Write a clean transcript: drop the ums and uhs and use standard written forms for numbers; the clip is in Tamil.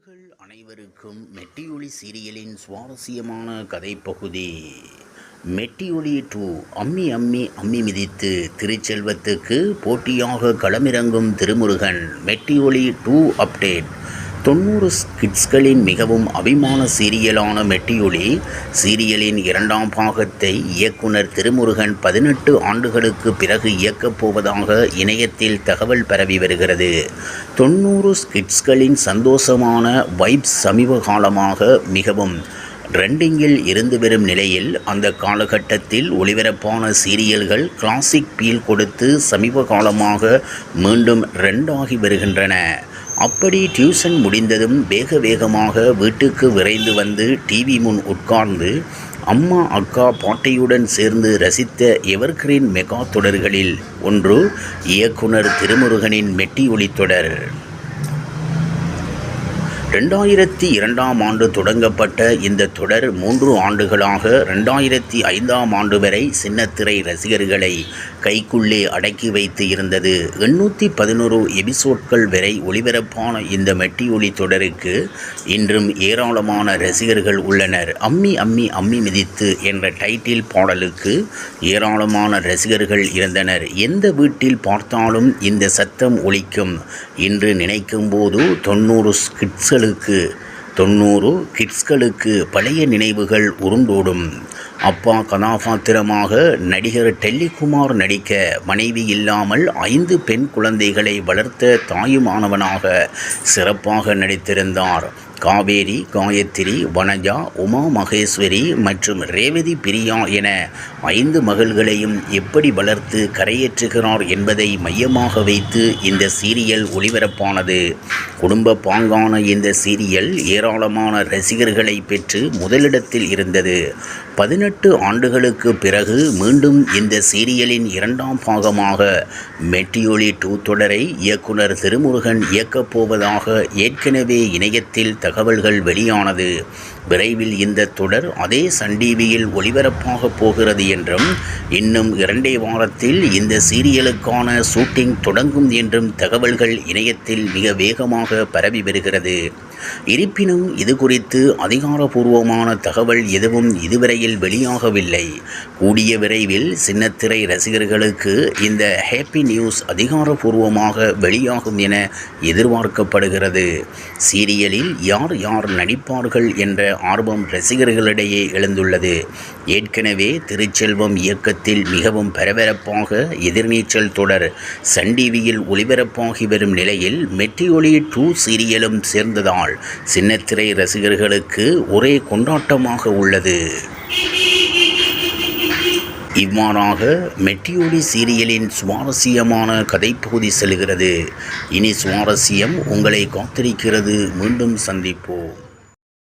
நேயர்கள் அனைவருக்கும் மெட்டியொலி சீரியலின் சுவாரஸ்யமான கதைப்பகுதி. மெட்டியொலி 2 அம்மி அம்மி அம்மி மிதித்து திருச்செல்வத்துக்கு போட்டியாக களமிறங்கும் திருமுருகன். மெட்டியொலி 2 அப்டேட். 90 கிட்ஸ்களின் மிகவும் அபிமான சீரியலான மெட்டியொலி சீரியலின் 2ஆம் பாகத்தை இயக்குனர் திருமுருகன் 18 ஆண்டுகளுக்கு பிறகு இயக்கப் போவதாக இணையத்தில் தகவல் பரவி வருகிறது. 90 கிட்ஸ்களின் சந்தோஷமான வைப்ஸ் சமீப காலமாக மிகவும் ட்ரெண்டிங்கில் இருந்து வரும் நிலையில் அந்த காலகட்டத்தில் ஒளிபரப்பான சீரியல்கள் கிளாசிக் பீல் கொடுத்து சமீப காலமாக மீண்டும் ட்ரெண்டாகி வருகின்றன. அப்படி டியூஷன் முடிந்ததும் வேகமாக வீட்டுக்கு விரைந்து வந்து டிவி முன் உட்கார்ந்து அம்மா அக்கா பாட்டியுடன் சேர்ந்து ரசித்த எவர்கிரீன் மெகா தொடர்களில் ஒன்று இயக்குனர் திருமுருகனின் மெட்டியொலி தொடர். 2002ஆம் ஆண்டு தொடங்கப்பட்ட இந்த தொடர் 3 ஆண்டுகளாக 2005ஆம் ஆண்டு வரை சின்னத்திரை ரசிகர்களை கைக்குள்ளே அடக்கி வைத்து இருந்தது. 811 எபிசோட்கள் வரை ஒளிபரப்பான இந்த மெட்டியொலி தொடருக்கு இன்றும் ஏராளமான ரசிகர்கள் உள்ளனர். அம்மி அம்மி அம்மி மிதித்து என்ற டைட்டில் பாடலுக்கு ஏராளமான ரசிகர்கள் இருந்தனர். எந்த வீட்டில் பார்த்தாலும் இந்த சத்தம் ஒலிக்கும். இன்று நினைக்கும் போது 90 கிட்ஸ்களுக்கு பழைய நினைவுகள் உருண்டோடும். அப்பா கதாபாத்திரமாக நடிகர் டெல்லிகுமார் நடிக்க மனைவி இல்லாமல் 5 பெண் குழந்தைகளை வளர்த்த தாயுமானவனாக சிறப்பாக நடித்திருந்தார். காவேரி, காயத்ரி, வனஜா, உமா மகேஸ்வரி மற்றும் ரேவதி பிரியா என 5 மகள்களையும் எப்படி வளர்த்து கரையேற்றுகிறார் என்பதை மையமாக வைத்து இந்த சீரியல் ஒளிபரப்பானது. குடும்ப பாங்கான இந்த சீரியல் ஏராளமான ரசிகர்களை பெற்று முதலிடத்தில் இருந்தது. 18 ஆண்டுகளுக்கு பிறகு மீண்டும் இந்த சீரியலின் 2ஆம் பாகமாக மெட்டியொலி 2 தொடரை இயக்குனர் திருமுருகன் இயக்கப் போவதாக ஏற்கனவே இணையத்தில் தகவல்கள் வெளியானது. விரைவில் இந்த தொடர் அதே சன் டிவியில் ஒளிபரப்பாக போகிறது என்றும் இன்னும் 2 வாரத்தில் இந்த சீரியலுக்கான ஷூட்டிங் தொடங்கும் என்றும் தகவல்கள் இணையத்தில் மிக வேகமாக பரவி வருகிறது. இருப்பினும் இது குறித்து அதிகாரப்பூர்வமான தகவல் எதுவும் இதுவரையில் வெளியாகவில்லை. கூடிய விரைவில் சின்னத்திரை ரசிகர்களுக்கு இந்த ஹேப்பி நியூஸ் அதிகாரப்பூர்வமாக வெளியாகும் என எதிர்பார்க்கப்படுகிறது. சீரியலில் யார் யார் நடிப்பார்கள் என்ற ஆர்வம் ரசிகர்களிடையே எழுந்துள்ளது. ஏற்கனவே திருச்செல்வம் இயக்கத்தில் மிகவும் பரபரப்பாக எதிர்நீச்சல் தொடர் சன் டிவியில் ஒளிபரப்பாகி வரும் நிலையில் மெட்டியொலி 2 சீரியலும் சேர்ந்ததால் சின்னத்திரை ரசிகர்களுக்கு ஒரே கொண்டாட்டமாக உள்ளது. இவ்வாறாக மெட்டியொலி சீரியலின் சுவாரஸ்யமான கதைப்பகுதி செல்கிறது. இனி சுவாரஸ்யம் உங்களை காத்திருக்கிறது. மீண்டும் சந்திப்போம்.